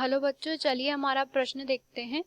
Hello बच्चों, चलिए हमारा प्रश्न देखते हैं।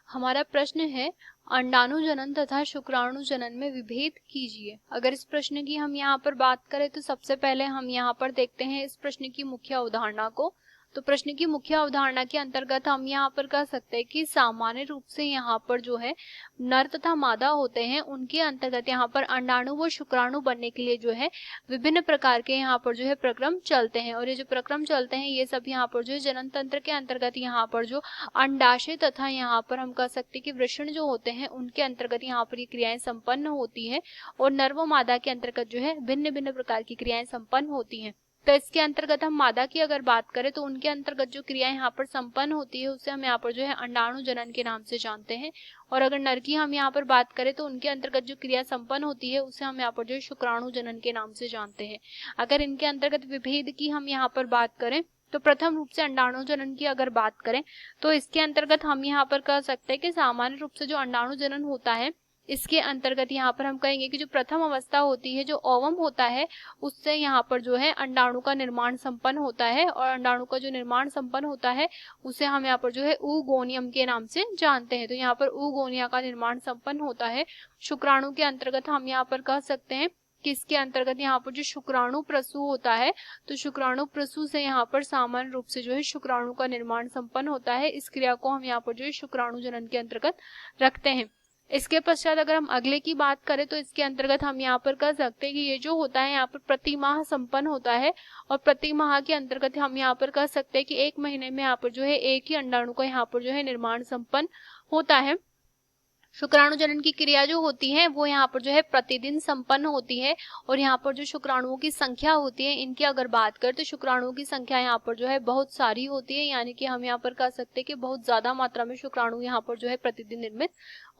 हमारा प्रश्न है, अंडाणु जनन तथा शुक्राणु जनन में विभेद कीजिए। अगर इस प्रश्न की हम यहाँ पर बात करें तो सबसे पहले हम यहाँ पर देखते हैं इस प्रश्न की मुख्य अवधारणा को। तो प्रश्न की मुख्य अवधारणा के अंतर्गत हम यहाँ पर कह सकते हैं कि सामान्य रूप से यहाँ पर जो है नर तथा मादा होते हैं, उनके अंतर्गत यहाँ पर अंडाणु व शुक्राणु बनने के लिए जो है विभिन्न प्रकार के यहाँ पर जो है प्रक्रम चलते हैं। और ये जो प्रक्रम चलते हैं ये सब यहाँ पर जो है जनन तंत्र के अंतर्गत यहाँ पर जो अंडाशय तथा यहाँ पर हम कह सकते हैं कि वृषण जो होते हैं उनके अंतर्गत यहाँ पर ये क्रियाएं संपन्न होती है। और नर व मादा के अंतर्गत जो है भिन्न भिन्न प्रकार की क्रियाएं संपन्न होती हैं। तो इसके अंतर्गत हम मादा की अगर बात करें तो उनके अंतर्गत जो क्रियाएं यहाँ पर संपन्न होती है उसे हम यहाँ पर जो है अंडाणु जनन के नाम से जानते हैं। और अगर नर की हम यहाँ पर बात करें तो उनके अंतर्गत जो क्रिया संपन्न होती है उसे हम यहाँ पर जो है शुक्राणु जनन के नाम से जानते हैं। अगर इनके अंतर्गत विभेद की हम यहाँ पर बात करें तो प्रथम रूप से अंडाणु जनन की अगर बात करें तो इसके अंतर्गत हम यहाँ पर कह सकते हैं कि सामान्य रूप से जो अंडाणु जनन होता है इसके अंतर्गत यहाँ पर हम कहेंगे कि जो प्रथम अवस्था होती है, जो ओवम होता है, उससे यहाँ पर जो है अंडाणु का निर्माण संपन्न होता है। और अंडाणु का जो निर्माण संपन्न होता है उसे हम यहाँ पर जो है oogonium के नाम से जानते हैं। तो यहाँ पर oogonia का निर्माण संपन्न होता है। शुक्राणु के अंतर्गत हम यहाँ पर कह सकते हैं कि इसके अंतर्गत यहाँ पर जो शुक्राणु प्रसू होता है, तो शुक्राणु प्रसू से यहाँ पर सामान्य रूप से जो है शुक्राणु का निर्माण संपन्न होता है। इस क्रिया को हम यहाँ पर जो है शुक्राणु जनन के अंतर्गत रखते हैं। इसके पश्चात अगर हम अगले की बात करें तो इसके अंतर्गत हम यहाँ पर कह सकते हैं कि ये जो होता है यहाँ पर प्रति माह संपन्न होता है। और प्रति माह के अंतर्गत हम यहाँ पर कह सकते हैं कि एक महीने में यहाँ पर जो है एक ही अंडाणु का यहाँ पर जो है निर्माण संपन्न होता है। शुक्राणु जनन की क्रिया जो होती है वो यहाँ पर जो है प्रतिदिन संपन्न होती है। और यहाँ पर जो शुक्राणुओं की संख्या होती है इनकी अगर बात करें तो शुक्राणुओं की संख्या यहाँ पर जो है बहुत सारी होती है, यानी कि हम यहाँ पर कह सकते हैं कि बहुत ज्यादा मात्रा में शुक्राणु यहाँ पर जो है प्रतिदिन निर्मित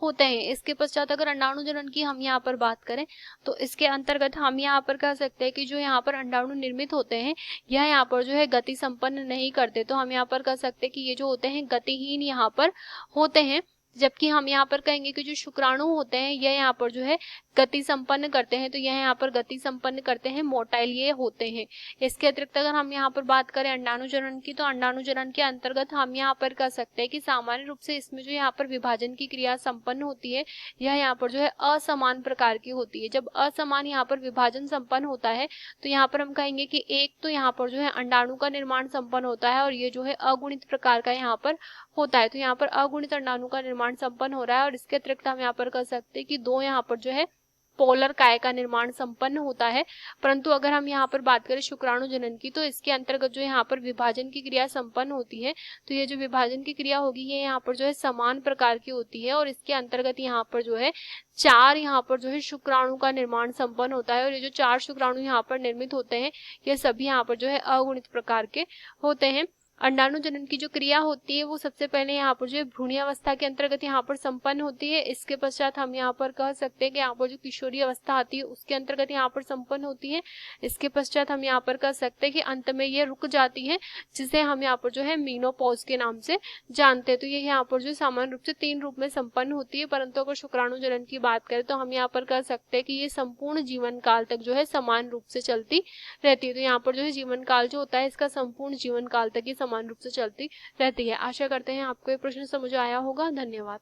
होते हैं। इसके पश्चात अगर अंडाणु जनन की हम यहाँ पर बात करें तो इसके अंतर्गत हम यहाँ पर कह सकते हैं कि जो यहाँ पर अंडाणु निर्मित होते हैं यह यहाँ पर जो है गति संपन्न नहीं करते। तो हम यहाँ पर कह सकते हैं कि ये जो होते हैं गतिहीन यहाँ पर होते हैं। जबकि हम यहाँ पर कहेंगे कि जो शुक्राणु होते हैं यह यहाँ पर जो है गति संपन्न करते हैं। तो यह यहाँ पर गति संपन्न करते हैं, मोटाइल ये होते हैं। इसके अतिरिक्त अगर हम यहाँ पर बात करें अंडाणु जनन की तो अंडाणु जनन के अंतर्गत हम यहाँ पर कह सकते हैं कि सामान्य रूप से इसमें जो यहाँ पर विभाजन की क्रिया संपन्न होती है यह यहाँ पर जो है असमान प्रकार की होती है। जब असमान यहाँ पर विभाजन संपन्न होता है तो यहाँ पर हम कहेंगे कि एक तो यहाँ पर जो है अंडाणु का निर्माण संपन्न होता है और ये जो है अगुणित प्रकार का यहाँ पर होता है। तो यहाँ पर अगुणित अंडाणु का निर्माण संपन्न हो रहा है। और इसके अतिरिक्त हम यहाँ पर कह सकते हैं कि दो यहाँ पर जो है पोलर काय का निर्माण संपन्न होता है। परंतु अगर हम यहाँ पर बात करें शुक्राणु जनन की तो इसके अंतर्गत जो यहाँ पर विभाजन की क्रिया संपन्न होती है। तो ये जो विभाजन की क्रिया होगी ये यहाँ पर जो है समान प्रकार की होती है। और इसके अंतर्गत यहाँ पर जो है चार यहाँ पर जो है शुक्राणु का निर्माण संपन्न होता है। और ये जो चार शुक्राणु यहाँ पर निर्मित होते हैं ये सभी यहाँ पर जो है अगुणित प्रकार के होते हैं। अंडाणु जनन की जो क्रिया होती है वो सबसे पहले यहाँ पर जो है भ्रूणी अवस्था के अंतर्गत यहाँ पर संपन्न होती है। इसके पश्चात हम यहाँ पर कह सकते हैं कि यहाँ पर जो किशोरी अवस्था आती है उसके अंतर्गत यहाँ पर संपन्न होती है। इसके पश्चात हम यहाँ पर कह सकते हैं कि अंत में ये रुक जाती है, जिसे हम यहाँ पर जो है मीनोपॉज के नाम से जानते हैं। तो ये यहाँ पर जो सामान्य रूप से तीन रूप में संपन्न होती है। परंतु अगर शुक्राणु जनन की बात करें तो हम यहाँ पर कह सकते हैं कि ये संपूर्ण जीवन काल तक जो है समान रूप से चलती रहती है। तो यहाँ पर जो है जीवन काल जो होता है इसका संपूर्ण जीवन काल तक ही समान रूप से चलती रहती है। आशा करते हैं आपको ये प्रश्न समझ आया होगा। धन्यवाद।